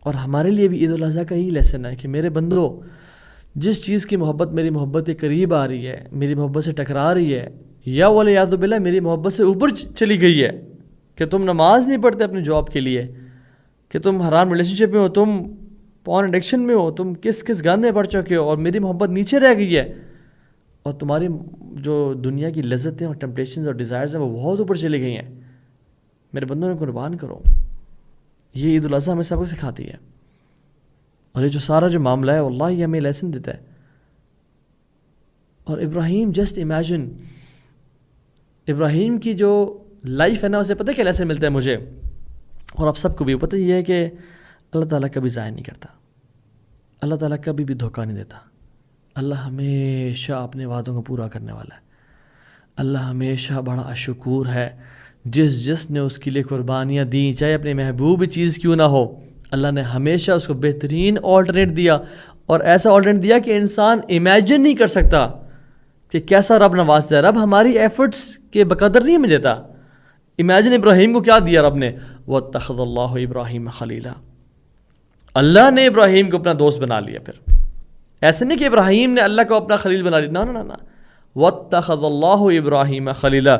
اور ہمارے لیے بھی عید الاضحیٰ کا ہی لیسن ہے کہ میرے بندو، جس چیز کی محبت میری محبت کے قریب آ رہی ہے، میری محبت سے ٹکرا رہی ہے، یا ولیعاذ باللہ میری محبت سے اوپر چلی گئی ہے، کہ تم نماز نہیں پڑھتے اپنے جاب کے لیے، کہ تم حرام ریلیشن شپ میں ہو، تم پورن ایڈکشن میں ہو، تم کس گند میں پڑ چکے ہو، اور میری محبت نیچے رہ گئی ہے، اور تمہاری جو دنیا کی لذتیں اور ٹیمپٹیشنز اور ڈیزائرز ہیں وہ بہت اوپر چلی گئی ہیں، میرے بندوں نے قربان کرو۔ یہ عید الاضحیٰ ہمیں سبق سکھاتی ہے، اور یہ جو سارا جو معاملہ ہے واللہ یہ ہمیں لیسن دیتا ہے۔ اور ابراہیم، جسٹ امیجن ابراہیم کی جو لائف ہے نا، اسے پتہ کیا لیسن ملتا ہے مجھے اور آپ سب کو بھی پتہ، یہ ہے کہ اللہ تعالیٰ کبھی ضائع نہیں کرتا، اللہ تعالیٰ کبھی بھی دھوکہ نہیں دیتا، اللہ ہمیشہ اپنے وعدوں کو پورا کرنے والا ہے، اللہ ہمیشہ بڑا اشکور ہے۔ جس نے اس کے لیے قربانیاں دیں، چاہے اپنے محبوب چیز کیوں نہ ہو، اللہ نے ہمیشہ اس کو بہترین آلٹرنیٹ دیا، اور ایسا آلٹرنیٹ دیا کہ انسان امیجن نہیں کر سکتا کہ کیسا رب نوازتا ہے۔ رب ہماری ایفرٹس کے بقدر نہیں ہمیں دیتا۔ امیجن ابراہیم کو کیا دیا رب نے، وَاتَّخَذَ اللَّهُ إِبْرَاهِيمَ خَلِيلًا، اللہ نے ابراہیم کو اپنا دوست بنا لیا۔ پھر ایسے نہیں کہ ابراہیم نے اللہ کو اپنا خلیل بنا لیا، نا، وَاتَّخَذَ اللَّهُ إِبْرَاهِيمَ خَلِيلًا،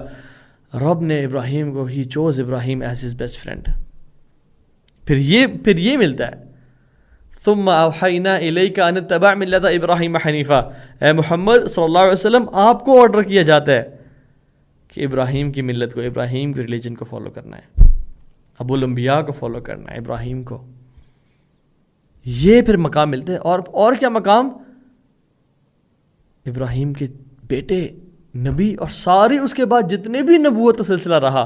رب نے ابراہیم کو، ہی چوز ابراہیم ایز ہز بیسٹ فرینڈ۔ پھر یہ ملتا ہے ثم اوحینا الیک ان اتبع ملت ابراہیم حنیفا، اے محمد صلی اللہ علیہ وسلم آپ کو آرڈر کیا جاتا ہے کہ ابراہیم کی ملت کو، ابراہیم کی ریلیجن کو فالو کرنا ہے، ابو الانبیاء کو فالو کرنا ہے، ابراہیم کو۔ یہ پھر مقام ملتے ہیں، اور کیا مقام، ابراہیم کے بیٹے نبی، اور ساری اس کے بعد جتنے بھی نبوت کا سلسلہ رہا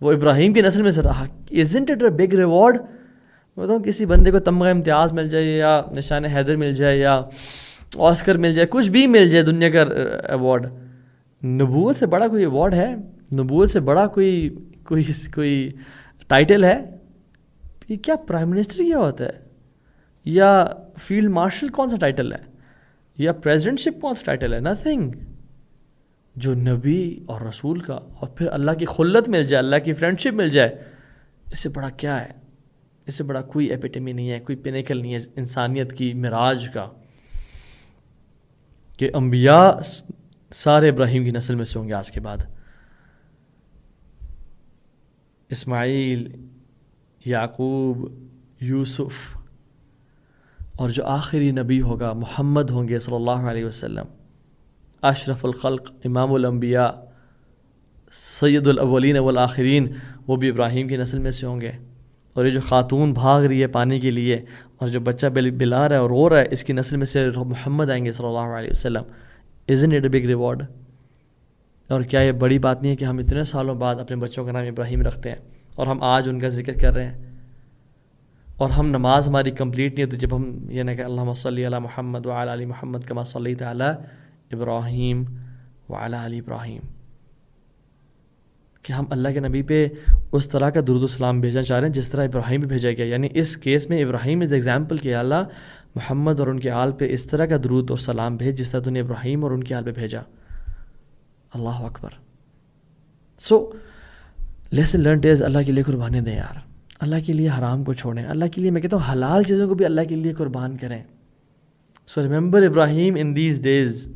وہ ابراہیم کی نسل میں سے رہا۔ Isn't it a big reward؟ بتاؤں کسی بندے کو تمغہ امتیاز مل جائے، یا نشان حیدر مل جائے، یا آسکر مل جائے، کچھ بھی مل جائے دنیا کا ایوارڈ، نبوت سے بڑا کوئی ایوارڈ ہے؟ نبوت سے بڑا کوئی ٹائٹل ہے؟ یہ کیا پرائم منسٹر کیا ہوتا ہے، یا فیلڈ مارشل کون سا ٹائٹل ہے، یا پریزیڈنٹ شپ کون سا ٹائٹل ہے؟ نتھنگ۔ جو نبی اور رسول کا، اور پھر اللہ کی خلت مل جائے، اللہ کی فرینڈ شپ مل جائے، اس سے بڑا کیا ہے؟ اس سے بڑا کوئی ایپیٹمی نہیں ہے، کوئی پینیکل نہیں ہے انسانیت کی معراج کا، کہ انبیاء سارے ابراہیم کی نسل میں سے ہوں گے آج کے بعد۔ اسماعیل، یعقوب، یوسف، اور جو آخری نبی ہوگا محمد ہوں گے صلی اللہ علیہ وسلم، اشرف الخلق، امام الانبیاء، سید الاولین والآخرین، وہ بھی ابراہیم کی نسل میں سے ہوں گے۔ اور یہ جو خاتون بھاگ رہی ہے پانی کے لیے، اور جو بچہ بلا رہا ہے اور رو رہا ہے، اس کی نسل میں سے محمد آئیں گے صلی اللہ علیہ وسلم۔ Isn't it a big reward؟ اور کیا یہ بڑی بات نہیں ہے کہ ہم اتنے سالوں بعد اپنے بچوں کا نام ابراہیم رکھتے ہیں، اور ہم آج ان کا ذکر کر رہے ہیں، اور ہم نماز ہماری کمپلیٹ نہیں ہوتی جب ہم یہ نہ کہ اللہم صلی علی محمد وعلی آل محمد کما صلیت علی ابراہیم وعلی آل ابراہیم، کہ ہم اللہ کے نبی پہ اس طرح کا درود و سلام بھیجنا چاہ رہے ہیں جس طرح ابراہیم پہ بھیجا گیا۔ یعنی اس کیس میں ابراہیم از ایگزامپل کہ اللہ محمد اور ان کے آل پہ اس طرح کا درود اور سلام بھیج جس طرح تو نے ابراہیم اور ان کے آل پہ بھیجا۔ اللہ اکبر۔ سو لیسن لرنڈ از اللہ کے لیے قربانی دیں یار، اللہ کے لیے حرام کو چھوڑیں، اللہ کے لیے میں کہتا ہوں حلال چیزوں کو بھی اللہ کے لیے قربان کریں۔ So remember Ibrahim in these days,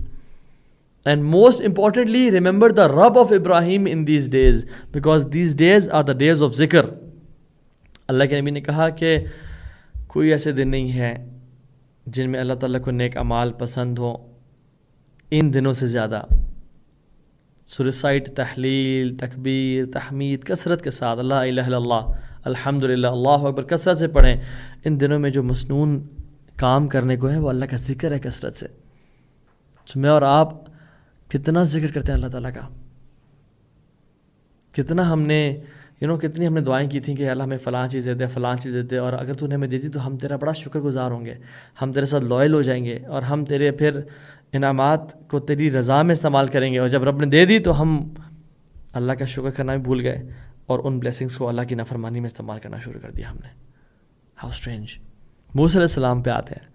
and most importantly remember the Rabb of Ibrahim in these days, because these days are the days of ذکر۔ اللہ کے نبی نے کہا کہ کوئی ایسے دن نہیں ہے جن میں اللہ تعالیٰ کو نیک اعمال پسند ہوں ان دنوں سے زیادہ۔ سو ریسائٹ، تحلیل، تکبیر، تحمید کثرت کے ساتھ، لا الہ الا اللہ، الحمدللہ، اللہ اکبر کثرت سے پڑھیں۔ ان دنوں میں جو مسنون کام کرنے کو ہے وہ اللہ کا ذکر ہے کثرت سے۔ سو میں اور آپ کتنا ذکر کرتے ہیں اللہ تعالیٰ کا، کتنا ہم نے کتنی ہم نے دعائیں کی تھیں کہ اللہ ہمیں فلاں چیز دے دے، فلاں چیز دے دے، اور اگر تو نے ہمیں دے دی تو ہم تیرا بڑا شکر گزار ہوں گے، ہم تیرے ساتھ لائل ہو جائیں گے، اور ہم تیرے پھر انعامات کو تیری رضا میں استعمال کریں گے۔ اور جب رب نے دے دی تو ہم اللہ کا شکر کرنا بھی بھول گئے، اور ان بلیسنگس کو اللہ کی نافرمانی میں استعمال کرنا شروع کر دیا ہم نے۔ How strange. موسیٰ علیہ السلام پہ آتے ہیں۔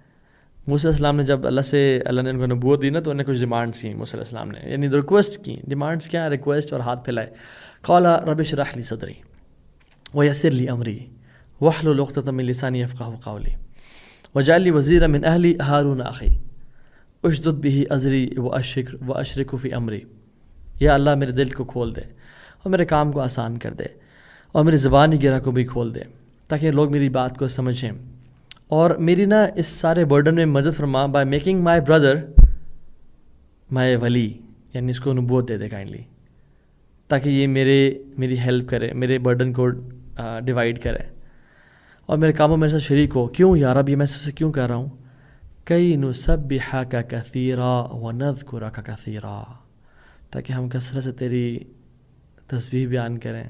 موسیٰ علیہ السلام نے جب اللہ نے ان کو نبوت دی نا، تو انہیں کچھ ڈیمانڈس کی موسیٰ علیہ السلام نے، یعنی ریکویسٹ کی۔ ڈیمانڈس کیا؟ ریکویسٹ اور ہاتھ پھیلائے۔ قال رب اشرح لی صدری ویسر لی امری واحلل عقدۃ من لسانی یفقهوا قولی واجعل لي وزیرا من اہلی ہارون اخی اشدد به ازری واشرکہ فی امری. یا اللہ میرے دل کو کھول دے اور میرے کام کو آسان کر دے اور میری زبانی گرہ کو بھی کھول دے تاکہ لوگ میری بات کو سمجھیں اور میری نا اس سارے برڈن میں مدد فرما بائی میکنگ مائی بردر مائی ولی, یعنی اس کو نبوت دے دے کائنڈلی تاکہ یہ میری ہیلپ کرے, میرے برڈن کو ڈیوائیڈ کرے اور میرے کاموں میرے ساتھ شریک ہو. کیوں یا رب, یہ میں سب سے کیوں کہہ رہا ہوں؟ کئی نسبحک کثیرا ونذکرک کثیرا, تاکہ ہم کثرت سے تیری تسبیح بیان کریں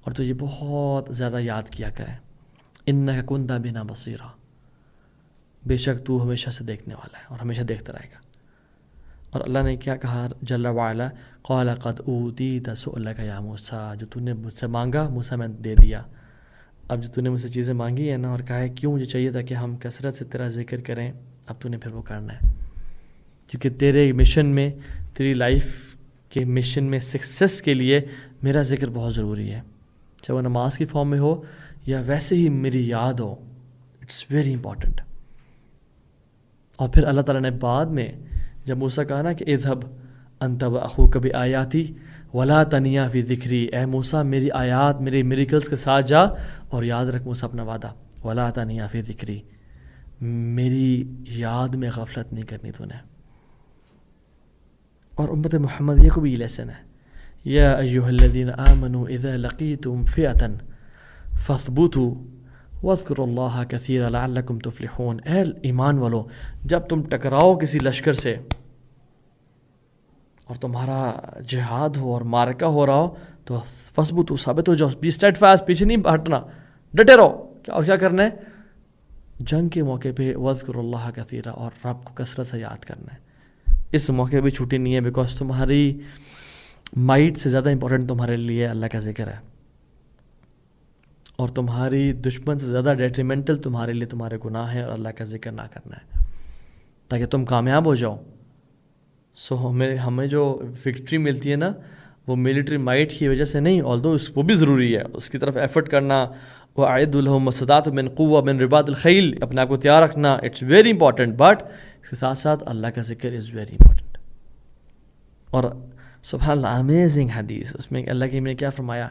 اور تجھے بہت زیادہ یاد کیا کریں. انک کنت بنا بصیرا, بے شک تو ہمیشہ سے دیکھنے والا ہے اور ہمیشہ دیکھتا رہے گا. اور اللہ نے کیا کہا جل وعلا, قال قد اوتیت سؤلک یا موسیٰ, جو تو نے مجھ سے مانگا موسیٰ میں دے دیا. اب جو تو نے مجھ سے چیزیں مانگی ہیں نا اور کہا ہے کیوں مجھے چاہیے تھا کہ ہم کثرت سے تیرا ذکر کریں, اب تو نے پھر وہ کرنا ہے, کیونکہ تیرے مشن میں, تیری لائف کے مشن میں سکسیس کے لیے میرا ذکر بہت ضروری ہے, چاہے وہ نماز کی فارم میں ہو یا ویسے ہی میری یاد ہو. It's very important. اور پھر اللہ تعالیٰ نے بعد میں جب موسیٰ کہا نا کہ اذهب انت واخوک بآیاتی ولا تنیا فی ذکری, اے موسیٰ میری آیات میرے میریکلز کے ساتھ جا اور یاد رکھ موسیٰ اپنا وعدہ, ولا تنیا فی ذکری, میری یاد میں غفلت نہیں کرنی تو نے. اور امت محمدیہ کو بھی یہ لیسن ہے, یا ایھا الذین آمنوا اذا لقیتم فئۃ فاثبتوا واذکروا اللہ کثیرا لعلکم تفلحون. اے ایمان والو, جب تم ٹکراؤ کسی لشکر سے اور تمہارا جہاد ہو اور معرکہ ہو رہا ہو تو فثبتوا, ثابت ہو جاؤ, بی اسٹیڈ فاسٹ, پیچھے نہیں ہٹنا, ڈٹے رہو. اور کیا کرنا ہے جنگ کے موقع پہ؟ واذکروا اللہ کثیرا, اور رب کو کثرت سے یاد کرنا ہے. اس موقع بھی چھٹی نہیں ہے, بیکاز تمہاری مائٹ سے زیادہ امپورٹنٹ تمہارے لیے اللہ کا ذکر ہے, اور تمہاری دشمن سے زیادہ ڈیٹریمنٹل تمہارے لیے تمہارے گناہ ہیں اور اللہ کا ذکر نہ کرنا ہے تاکہ تم کامیاب ہو جاؤ. سو ہمیں جو وکٹری ملتی ہے نا وہ ملٹری مائٹ کی وجہ سے نہیں, آلدو وہ بھی ضروری ہے, اس کی طرف ایفرٹ کرنا. وَأَعِدُّوا لَهُم مَّا اسْتَطَعْتُم مِّن قُوَّةٍ مِّن رِّبَاطِ الْخَيْلِ, اپنے آپ کو تیار رکھنا, اٹس ویری امپورٹنٹ. بٹ اس کے ساتھ ساتھ اللہ کا ذکر از ویری امپورٹنٹ. اور سبحان اللہ, امیزنگ حدیث, اس میں اللہ کی نے کیا فرمایا,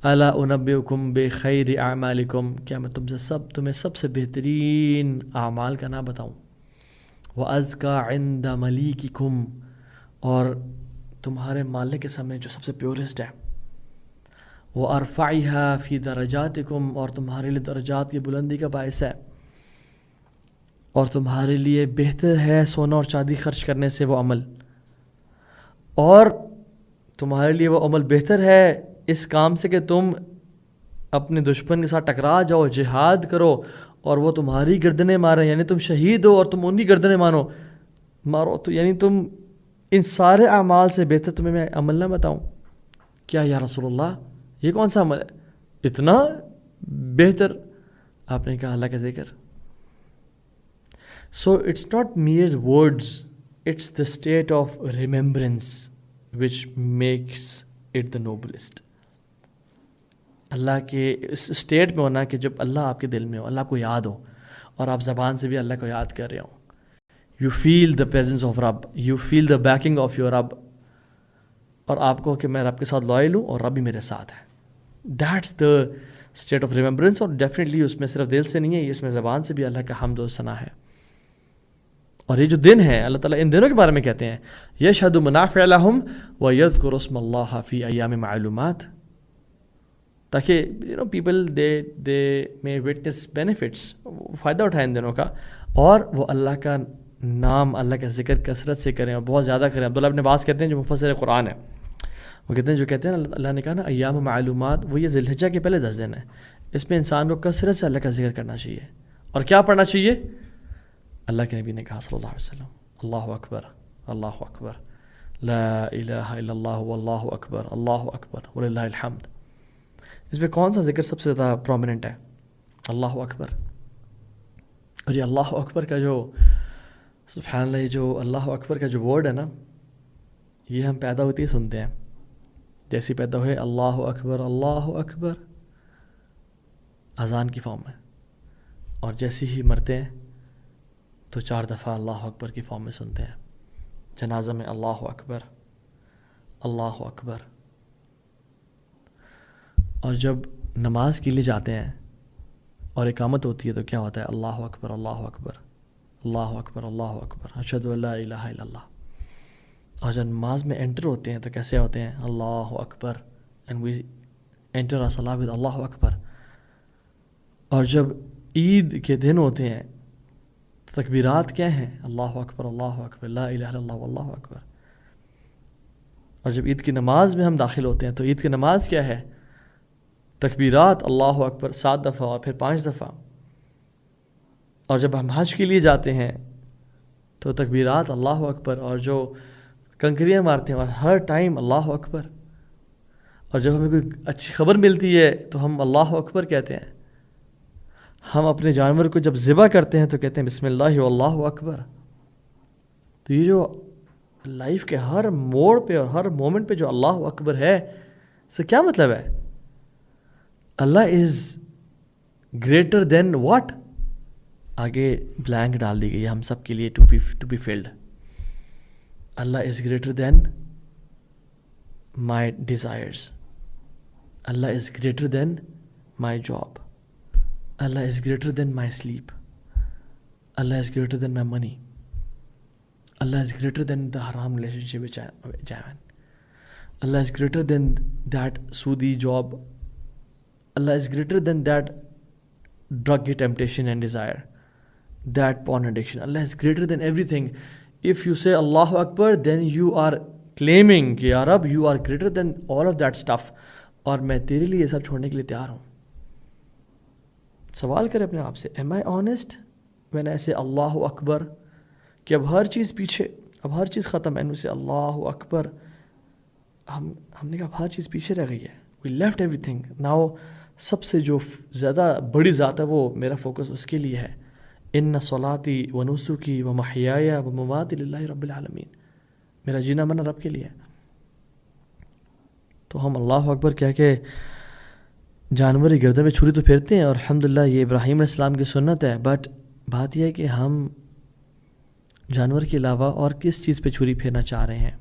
الا انبئکم بخیر اعمالکم, کیا میں تمہیں سب سے بہترین اعمال کا نام بتاؤں, وازکا عند ملیککم, اور تمہارے مالک کے سامنے جو سب سے پیورسٹ ہے, وارفعها فی درجاتکم, اور تمہارے لیے درجات کی بلندی کا باعث ہے, اور تمہارے لیے بہتر ہے سونا اور چاندی خرچ کرنے سے وہ عمل, اور تمہارے لیے وہ عمل بہتر ہے اس کام سے کہ تم اپنے دشمن کے ساتھ ٹکرا جاؤ, جہاد کرو اور وہ تمہاری گردنیں ماریں, یعنی تم شہید ہو اور تم ان کی گردنیں مارو, تو یعنی تم ان سارے اعمال سے بہتر تمہیں میں عمل نہ بتاؤں کیا یا رسول اللہ؟ یہ کون سا عمل ہے اتنا بہتر؟ آپ نے کہا اللہ کا ذکر. So it's not mere words, it's the state of remembrance which makes it the noblest. Allah کے اس اسٹیٹ میں ہونا کہ جب اللہ آپ کے دل میں ہو, اللہ کو یاد ہو, اور آپ زبان سے بھی اللہ کو یاد کر رہے ہوں. You feel the presence of Rab, you feel the backing of your Rab, اور آپ کو کہ میں رب کے ساتھ لائل ہوں اور رب بھی میرے ساتھ ہے. That's the state of remembrance. اور ڈیفینیٹلی اس میں صرف دل سے نہیں ہے, اس میں زبان سے بھی اللہ کا حمد و ثنا ہے. اور یہ جو دن ہے اللہ تعالیٰ ان دنوں کے بارے میں کہتے ہیں, یشہد منافع لہم ویذکر اسم اللہ فی ایام معلومات, تاکہ پیپل دے میں وٹنس بینیفٹس, فائدہ اٹھائیں ان دنوں کا, اور وہ اللہ کا نام, اللہ کا ذکر کثرت سے کریں اور بہت زیادہ کریں. عبداللہ ابن عباس کہتے ہیں جو مفسر قرآن ہے, وہ کہتے ہیں اللہ نے کہا نا ایام معلومات, وہ یہ ذی الحجہ کے پہلے 10 دن ہیں, اس میں انسان کو کثرت سے اللہ کا ذکر کرنا چاہیے. اور کیا پڑھنا چاہیے؟ اللہ کے نبی نے کہا صلی اللہ علیہ وسلم, اللہ اکبر اللہ اکبر لا الہ الا اللہ واللہ اکبر اللہ اکبر وللہ الحمد. اس میں کون سا ذکر سب سے زیادہ پرومیننٹ ہے؟ اللہ اکبر. اور یہ اللہ اکبر کا جو سبحان اللہ, یہ جو اللہ اکبر کا جو ورڈ ہے نا, یہ ہم پیدا ہوتے ہی سنتے ہیں. جیسے پیدا ہوئے اللہ اکبر اللہ اکبر, اذان کی فارم میں، اور جیسے ہی مرتے ہیں تو 4 دفعہ اللہ اکبر کی فارم میں سنتے ہیں. جنازہ میں اللہ اکبر اللہ اکبر. اور جب نماز کے لیے جاتے ہیں اور اقامت ہوتی ہے تو کیا ہوتا ہے؟ اللہ اکبر اللہ اکبر اللہ اکبر اللہ اکبر اشہد ان لا الہ الا اللہ. اور جب نماز میں انٹر ہوتے ہیں تو کیسے ہوتے ہیں؟ اللہ اکبر اینڈ وی انٹر الصلاۃ ود اللہ اکبر. اور جب عید کے دن ہوتے ہیں تو تکبیرات کیا ہیں؟ اللہ اکبر لا الہ الا اللہ واللہ اکبر. اور جب عید کی نماز میں ہم داخل ہوتے ہیں تو عید کی نماز کیا ہے؟ تکبیرات اللہ اکبر 7 دفعہ اور پھر 5 دفعہ. اور جب ہم حج کے لیے جاتے ہیں تو تکبیرات اللہ اکبر، اور جو کنکریاں مارتے ہیں اور ہر ٹائم اللہ اکبر. اور جب ہمیں کوئی اچھی خبر ملتی ہے تو ہم اللہ اکبر کہتے ہیں. ہم اپنے جانور کو جب ذبح کرتے ہیں تو کہتے ہیں بسم اللہ واللہ اکبر. تو یہ جو لائف کے ہر موڑ پہ اور ہر مومنٹ پہ جو اللہ اکبر ہے، اس کا کیا مطلب ہے؟ Allah is greater than what? آگے بلینک ڈال دی گئی ہم سب کے لیے to be filled. Allah is greater than my desires. Allah is greater than my job. Allah is greater than my sleep. Allah is greater than my money. Allah is greater than the haram relationship which I'm in. Allah is greater than that soodi job. Allah is greater than that drug temptation and desire, that porn addiction. Allah is greater than everything. If you say Allahu Akbar, then you are claiming کہ یا رب you are greater than all of that stuff. اور میں تیرے لیے یہ سب چھوڑنے کے لیے تیار ہوں. سوال کرے اپنے آپ سے, am I honest when I say اللہ اکبر, کہ اب ہر چیز پیچھے, اب ہر چیز ختم ہے, سے اللہ اکبر, ہم نے کہا ہر چیز پیچھے رہ گئی ہے, we left everything. Now سب سے جو زیادہ بڑی ذات ہے وہ میرا فوکس اس کے لیے ہے. ان صلاتی و نسکی و محیایا و مماتی للہ رب العالمین, میرا جینا مرنا رب کے لیے ہے. تو ہم اللہ اکبر کہہ کے جانور کی گردن پہ چھری تو پھیرتے ہیں, اور الحمدللہ یہ ابراہیم علیہ السلام کی سنت ہے. بٹ بات یہ ہے کہ ہم جانور کے علاوہ اور کس چیز پہ چھری پھیرنا چاہ رہے ہیں,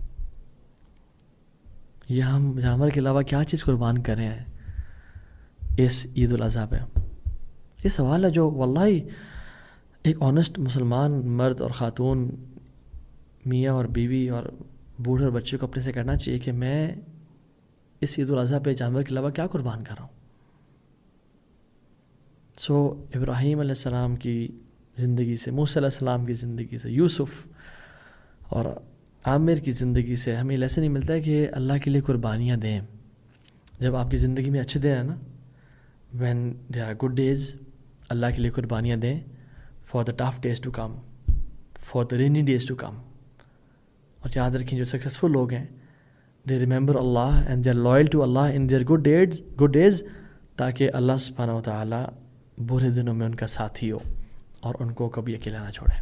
یا ہم جانور کے علاوہ کیا چیز قربان کر رہے ہیں اس عید الاضحیٰ پہ. یہ سوال ہے جو واللہ ایک آنیسٹ مسلمان مرد اور خاتون, میاں اور بیوی اور بوڑھے اور بچے کو اپنے سے کرنا چاہیے کہ میں اس عید الاضحیٰ پہ جانور کے علاوہ کیا قربان کر رہا ہوں. سو ابراہیم علیہ السلام کی زندگی سے, موسیٰ علیہ السلام کی زندگی سے, یوسف اور عامر کی زندگی سے ہمیں لیسن ہی ملتا ہے کہ اللہ کے لیے قربانیاں دیں. جب آپ کی زندگی میں اچھے دن ہیں نا, when there are good days, اللہ کے لیے قربانیاں دیں for the tough days to come, for the rainy days to come. اور یاد رکھیں جو سکسیزفل لوگ ہیں, they remember Allah and they are loyal to Allah in their good days, تاکہ اللہ سبحانہ و تعالیٰ برے دنوں میں ان کا ساتھی ہو اور ان کو کبھی اکیلا نہ چھوڑے.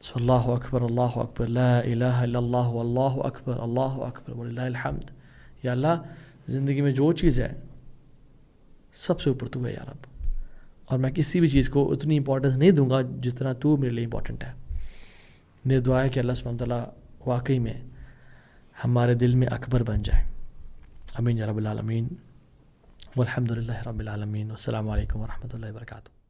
سو اللہ اکبر لا الہ الا اللہ واللہ اکبر وللہ الحمد. یا اللہ زندگی میں جو چیز ہے سب سے اوپر تو ہے یا رب, اور میں کسی بھی چیز کو اتنی امپورٹنس نہیں دوں گا جتنا تو میرے لیے امپورٹنٹ ہے. میری دعا ہے کہ اللہ سبحانہ تعالیٰ واقعی میں ہمارے دل میں اکبر بن جائے. آمین یا رب العالمین. والحمد للہ رب العالمین. والسلام علیکم ورحمۃ اللہ وبرکاتہ.